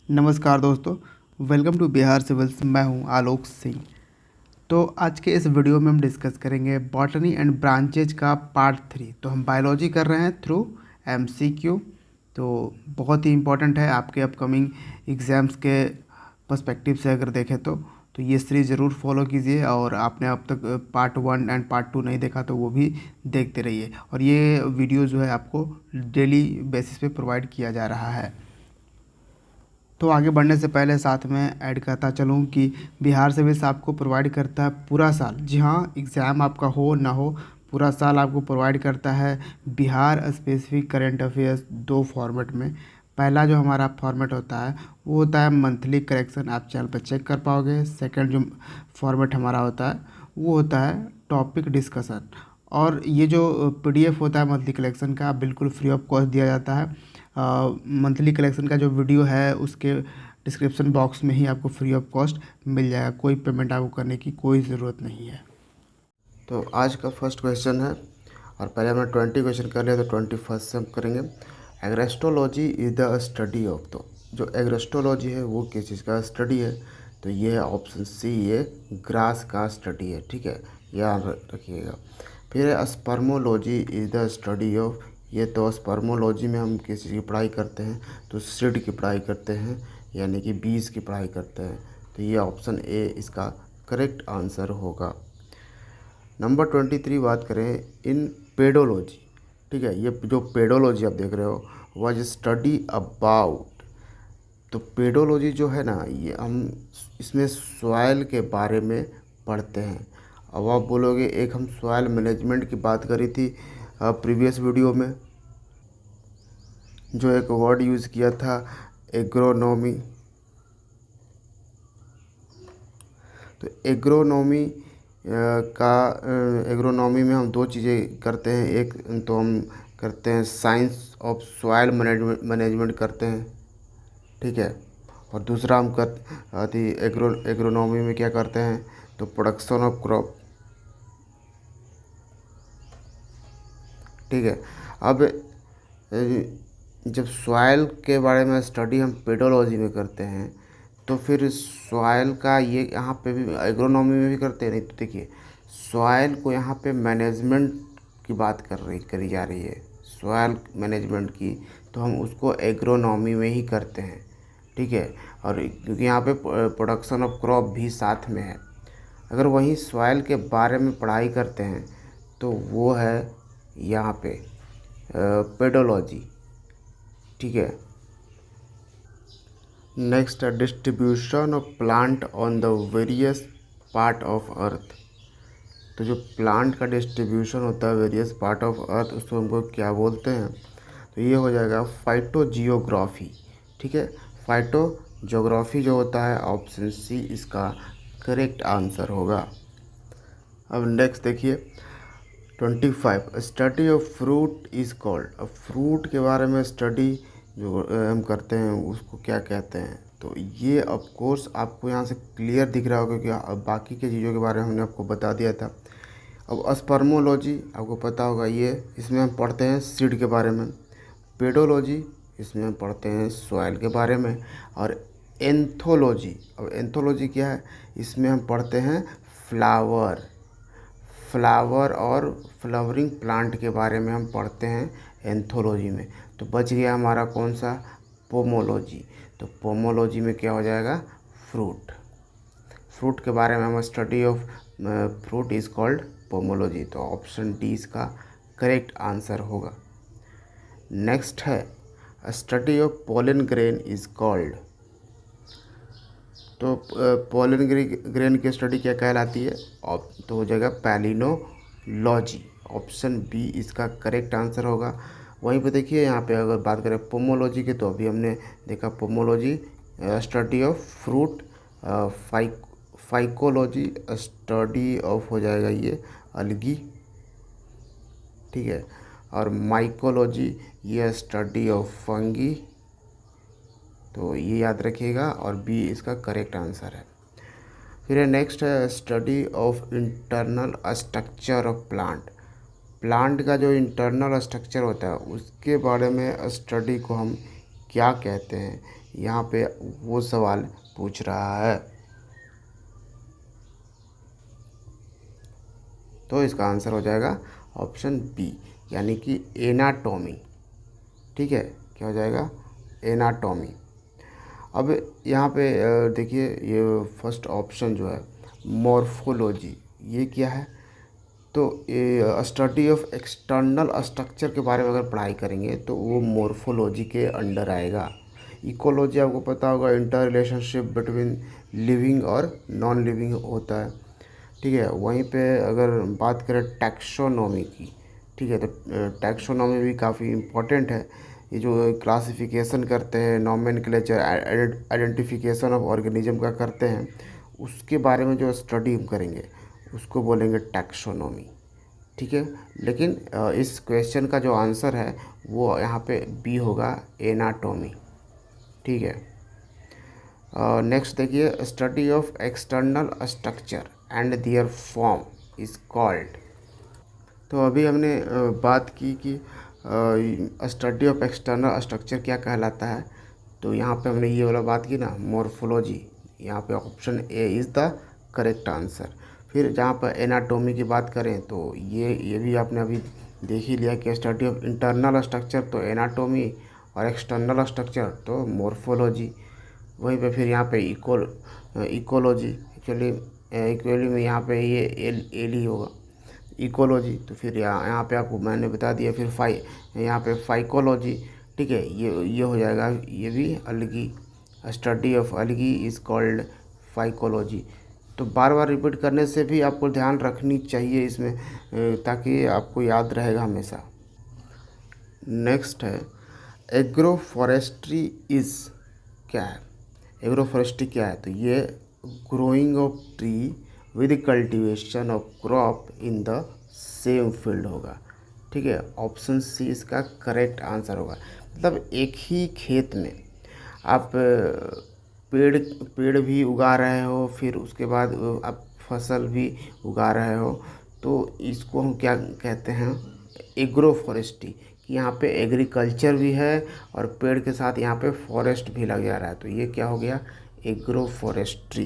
नमस्कार दोस्तों, welcome to Bihar civils. मैं हूं आलोक सिंह। तो आज के इस वीडियो में हम डिस्कस करेंगे बॉटनी एंड ब्रांचेज का पार्ट 3। तो हम बायोलॉजी कर रहे हैं थ्रू एमसीक्यू। तो बहुत ही इम्पोर्टेंट है आपके अपकमिंग एग्ज़ाम्स के पर्सपेक्टिव से अगर देखें तो ये सीरीज़ ज़रूर फॉलो कीजिए। और आपने अब तक पार्ट 1 एंड पार्ट 2 नहीं देखा तो वो भी देखते रहिए। और ये वीडियो जो है आपको डेली बेसिस पे प्रोवाइड किया जा रहा है। तो आगे बढ़ने से पहले साथ में ऐड करता चलूँ कि बिहार सिविल्स आपको प्रोवाइड करता है पूरा साल। जी हाँ, एग्ज़ाम आपका हो ना हो, पूरा साल आपको प्रोवाइड करता है Bihar specific current affairs 2 format में। पहला जो हमारा फॉर्मेट होता है वो होता है मंथली करेक्शन, आप चैनल पर चेक कर पाओगे। सेकंड जो फॉर्मेट हमारा होता है वो होता है टॉपिक डिस्कशन। और ये जो पीडीएफ होता है मंथली कलेक्शन का बिल्कुल फ्री ऑफ कॉस्ट दिया जाता है। मंथली कलेक्शन का जो वीडियो है उसके डिस्क्रिप्शन बॉक्स में ही आपको फ्री ऑफ कॉस्ट मिल जाएगा। कोई पेमेंट आपको करने की कोई ज़रूरत नहीं है। तो आज का फर्स्ट क्वेश्चन है, और पहले हमने 20 क्वेश्चन कर लिया, तो 21 से हम करेंगे। एग्रेस्टोलॉजी इज़ द स्टडी ऑफ। तो जो एग्रेस्टोलॉजी है वो किस चीज़ का स्टडी है? तो ये है ऑप्शन सी, ये ग्रास का स्टडी है। ठीक है, याद रखिएगा। फिर है spermology is the study of. ये तो स्पर्मोलॉजी में हम किस चीज़ की पढ़ाई करते हैं? तो सीड की पढ़ाई करते हैं, यानी कि बीज की पढ़ाई करते हैं। तो ये ऑप्शन ए इसका करेक्ट आंसर होगा। नंबर 23 बात करें इन पेडोलॉजी। ठीक है, ये जो पेडोलॉजी आप देख रहे हो वाज स्टडी अबाउट। तो पेडोलॉजी जो है ना, ये हम इसमें सॉइल के बारे में पढ़ते हैं। अब आप बोलोगे एक हम सॉइल मैनेजमेंट की बात करी थी प्रीवियस वीडियो में, जो एक वर्ड यूज़ किया था एग्रोनॉमी। तो एग्रोनॉमी में हम दो चीज़ें करते हैं। एक तो हम करते हैं साइंस ऑफ सॉइल मैनेजमेंट करते हैं, ठीक है। और दूसरा हम एग्रोनॉमी में क्या करते हैं? तो प्रोडक्शन ऑफ क्रॉप, ठीक है। अब जब सॉइल के बारे में स्टडी हम पेडोलॉजी में करते हैं, तो फिर सॉइल का ये यहाँ पे भी एग्रोनॉमी में भी करते हैं। नहीं तो देखिए, सॉइल को यहाँ पे मैनेजमेंट की बात करी जा रही है, सॉइल मैनेजमेंट की, तो हम उसको एग्रोनॉमी में ही करते हैं, ठीक है। और क्योंकि यहाँ पे प्रोडक्शन ऑफ क्रॉप भी साथ में है। अगर वहीं सॉइल के बारे में पढ़ाई करते हैं तो वो है यहाँ पे पेडोलॉजी, ठीक है। Next, distribution of plant on the various part of earth. तो जो प्लांट का डिस्ट्रीब्यूशन होता है वेरियस पार्ट ऑफ अर्थ, उसको हमको क्या बोलते हैं? तो ये हो जाएगा फाइटोजियोग्राफी, ठीक है। फाइटोजियोग्राफी जो होता है, ऑप्शन सी इसका करेक्ट आंसर होगा। अब नेक्स्ट देखिए 25, study of fruit is called. अब फ्रूट के बारे में स्टडी जो हम करते हैं उसको क्या कहते हैं? तो ये ऑफ कोर्स आपको यहाँ से क्लियर दिख रहा होगा, क्योंकि अब बाकी के चीज़ों के बारे में हमने आपको बता दिया था। अब स्पर्मोलॉजी आपको पता होगा, ये इसमें हम पढ़ते हैं सीड के बारे में। पेडोलॉजी इसमें हम पढ़ते हैं सॉइल के बारे में। और एंथोलॉजी, अब एंथोलॉजी क्या है? इसमें हम पढ़ते हैं फ्लावर और फ्लावरिंग प्लांट के बारे में हम पढ़ते हैं एंथोलॉजी में। तो बच गया हमारा कौन सा? पोमोलॉजी। तो पोमोलॉजी में क्या हो जाएगा? फ्रूट के बारे में हम study of fruit is called pomology. तो ऑप्शन डी इसका करेक्ट आंसर होगा। नेक्स्ट है study of pollen grain is called. तो पोलन ग्रेन की स्टडी क्या कहलाती है? तो हो जाएगा पैलिनोलॉजी। ऑप्शन बी इसका करेक्ट आंसर होगा। वहीं पे देखिए, यहाँ पे अगर बात करें पोमोलॉजी की, तो अभी हमने देखा pomology study of fruit. Phycology study of हो जाएगा ये अलगी, ठीक है। और माइकोलॉजी ये स्टडी ऑफ फंगी। तो ये याद रखिएगा, और बी इसका करेक्ट आंसर है। फिर है नेक्स्ट है study of internal structure of plant. Plant का जो इंटरनल स्ट्रक्चर होता है उसके बारे में स्टडी को हम क्या कहते हैं? यहाँ पे वो सवाल पूछ रहा है। तो इसका आंसर हो जाएगा ऑप्शन बी, यानी कि एनाटॉमी। ठीक है, क्या हो जाएगा? एनाटॉमी। अब यहाँ पे देखिए, ये फर्स्ट ऑप्शन जो है मॉर्फोलॉजी, ये क्या है? तो ये स्टडी ऑफ एक्सटर्नल स्ट्रक्चर के बारे में अगर पढ़ाई करेंगे तो वो मॉर्फोलॉजी के अंडर आएगा। इकोलॉजी आपको पता होगा, इंटर रिलेशनशिप बिटवीन लिविंग और नॉन लिविंग होता है। ठीक है, वहीं पे अगर बात करें टैक्सोनॉमी की, ठीक है, तो टैक्सोनॉमी भी काफ़ी इम्पोर्टेंट है। ये जो क्लासिफिकेशन करते हैं, नॉमेनक्लेचर, आइडेंटिफिकेशन ऑफ ऑर्गेनिज्म का करते हैं, उसके बारे में जो स्टडी हम करेंगे उसको बोलेंगे टैक्सोनॉमी। ठीक है, लेकिन इस क्वेश्चन का जो आंसर है वो यहाँ पे बी होगा, एनाटॉमी। ठीक है। नेक्स्ट देखिए, study of external structure and there form is called. तो अभी हमने बात की कि स्टडी ऑफ एक्सटर्नल स्ट्रक्चर क्या कहलाता है। तो यहाँ पे हमने ये वाला बात की ना, मॉर्फोलॉजी, यहाँ पे option A is the correct answer. फिर जहाँ पर एनाटोमी की बात करें तो ये भी आपने अभी देख ही लिया कि स्टडी ऑफ इंटरनल स्ट्रक्चर तो एनाटोमी, और एक्सटर्नल स्ट्रक्चर तो मॉर्फोलॉजी। वहीं पे फिर यहाँ पे इकोलॉजी, इक्वली में यहाँ पे ये एल ही होगा, इकोलॉजी। तो फिर यहाँ पे आपको मैंने बता दिया। फिर यहाँ पे फाइकोलॉजी। ठीक है, ये हो जाएगा, ये भी algae, study of algae is called phycology. तो बार बार रिपीट करने से भी आपको ध्यान रखनी चाहिए इसमें, ताकि आपको याद रहेगा हमेशा। नेक्स्ट है एग्रो फॉरेस्ट्री इज़, क्या है? एग्रो फॉरेस्ट्री क्या है? तो ये growing of tree with cultivation of crop in the same field होगा। ठीक है, ऑप्शन सी इसका करेक्ट आंसर होगा। मतलब एक ही खेत में आप पेड़ भी उगा रहे हो, फिर उसके बाद आप फसल भी उगा रहे हो, तो इसको हम क्या कहते हैं? Agro forestry. कि यहाँ पे एग्रीकल्चर भी है और पेड़ के साथ यहाँ पे फॉरेस्ट भी लग जा रहा है, तो ये क्या हो गया? Agro forestry.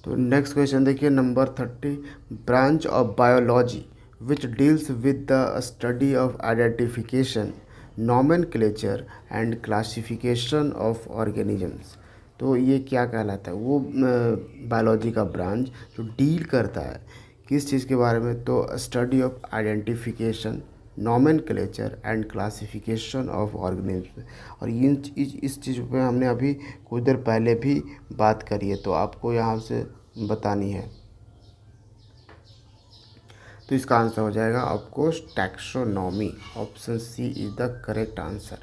तो नेक्स्ट क्वेश्चन देखिए, number 30, branch of biology which deals with the study of identification, nomenclature and classification of organisms. तो ये क्या कहलाता है? वो बायोलॉजी का ब्रांच जो डील करता है किस चीज़ के बारे में? तो study of identification, nomenclature and classification of organism. और इस चीज़ पे हमने अभी कुछ देर पहले भी बात करी है, तो आपको यहाँ से बतानी है। तो इसका आंसर हो जाएगा of course taxonomy. Option C is the correct answer.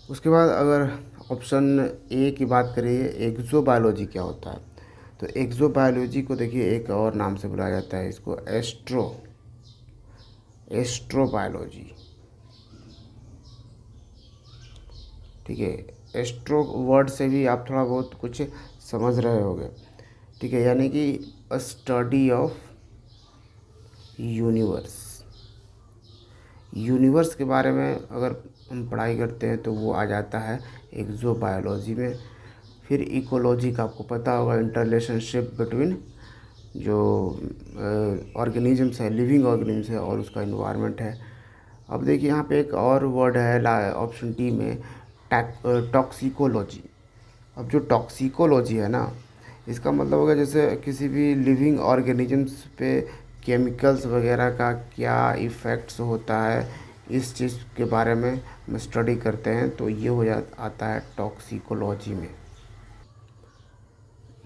उसके बाद अगर ऑप्शन ए की बात करें, एक्सोबायोलॉजी क्या होता है? तो एक्सोबायोलॉजी को देखिए एक और नाम से बुलाया जाता है, इसको एस्ट्रोबायोलॉजी। ठीक है, एस्ट्रो वर्ड से भी आप थोड़ा बहुत कुछ समझ रहे होंगे। ठीक है, यानी कि स्टडी ऑफ यूनिवर्स के बारे में अगर हम पढ़ाई करते हैं तो वो आ जाता है एक्सोबायोलॉजी में। फिर इकोलॉजी का आपको पता होगा, इंटर रिलेशनशिप बिटवीन जो ऑर्गेनिजम्स है, लिविंग ऑर्गेनिजम्स है, और उसका इन्वायरमेंट है। अब देखिए यहाँ पे एक और वर्ड है ऑप्शन डी में, टॉक्सिकोलॉजी। अब जो टॉक्सिकोलॉजी है ना, इसका मतलब होगा जैसे किसी भी लिविंग ऑर्गेनिजम्स पे केमिकल्स वगैरह का क्या इफ़ेक्ट्स होता है, इस चीज़ के बारे में हम स्टडी करते हैं, तो ये हो आता है टॉक्सिकोलॉजी में।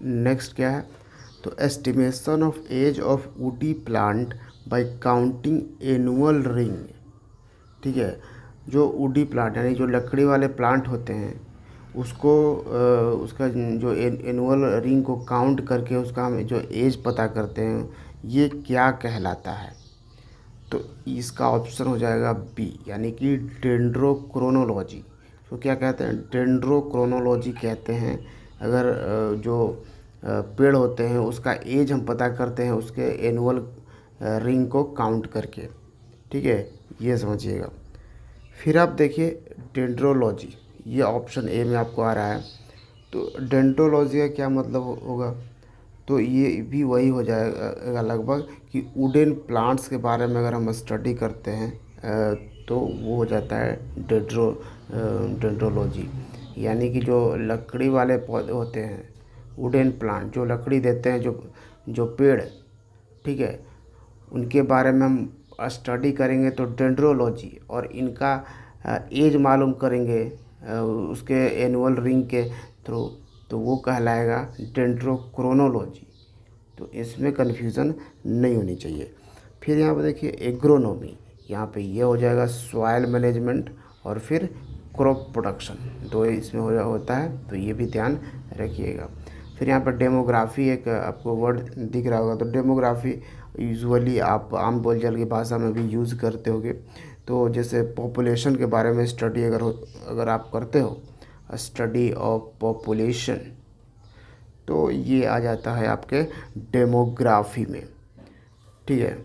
नेक्स्ट क्या है? तो estimation of age of woody plant by counting annual ring. ठीक है, जो वुडी प्लांट यानी जो लकड़ी वाले प्लांट होते हैं, उसको उसका जो एनुअल रिंग को काउंट करके उसका हम जो एज पता करते हैं, ये क्या कहलाता है? तो इसका ऑप्शन हो जाएगा बी, यानी कि डेंड्रोक्रोनोलॉजी। तो क्या कहते हैं? डेंड्रोक्रोनोलॉजी कहते हैं। अगर जो पेड़ होते हैं उसका एज हम पता करते हैं उसके एनुअल रिंग को काउंट करके। ठीक है, ये समझिएगा। फिर आप देखिए डेंड्रोलॉजी, ये ऑप्शन ए में आपको आ रहा है। तो डेंड्रोलॉजी का क्या मतलब होगा, तो ये भी वही हो जाएगा लगभग कि वुडन प्लांट्स के बारे में अगर हम स्टडी करते हैं तो वो हो जाता है डेंड्रोलॉजी। यानी कि जो लकड़ी वाले पौधे होते हैं, वुडन प्लांट जो लकड़ी देते हैं, जो पेड़, ठीक है, उनके बारे में हम स्टडी करेंगे तो डेंड्रोलॉजी, और इनका एज मालूम करेंगे उसके एनुअल रिंग के थ्रू, तो वो कहलाएगा डेंड्रोक्रोनोलॉजी। तो इसमें कन्फ्यूज़न नहीं होनी चाहिए। फिर यहाँ पर देखिए एग्रोनॉमी, यहाँ पे ये हो जाएगा सॉइल मैनेजमेंट और फिर क्रॉप प्रोडक्शन, दो इसमें होता है, तो ये भी ध्यान रखिएगा। फिर यहाँ पर डेमोग्राफी एक आपको वर्ड दिख रहा होगा, तो डेमोग्राफी यूजुअली आप आम बोलचाल की भाषा में भी यूज़ करते होगे। तो जैसे पॉपुलेशन के बारे में स्टडी अगर आप करते हो, स्टडी ऑफ पॉपुलेशन, तो ये आ जाता है आपके डेमोग्राफी में, ठीक है।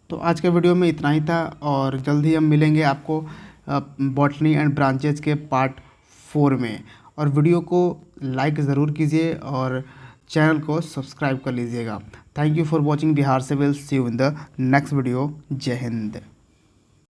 तो आज के वीडियो में इतना ही था, और जल्द ही हम मिलेंगे आपको बॉटनी एंड ब्रांचेज के पार्ट 4 में। और वीडियो को लाइक ज़रूर कीजिए और चैनल को सब्सक्राइब कर लीजिएगा। Thank you for watching Bihar civil. See you in the next video. जय हिंद।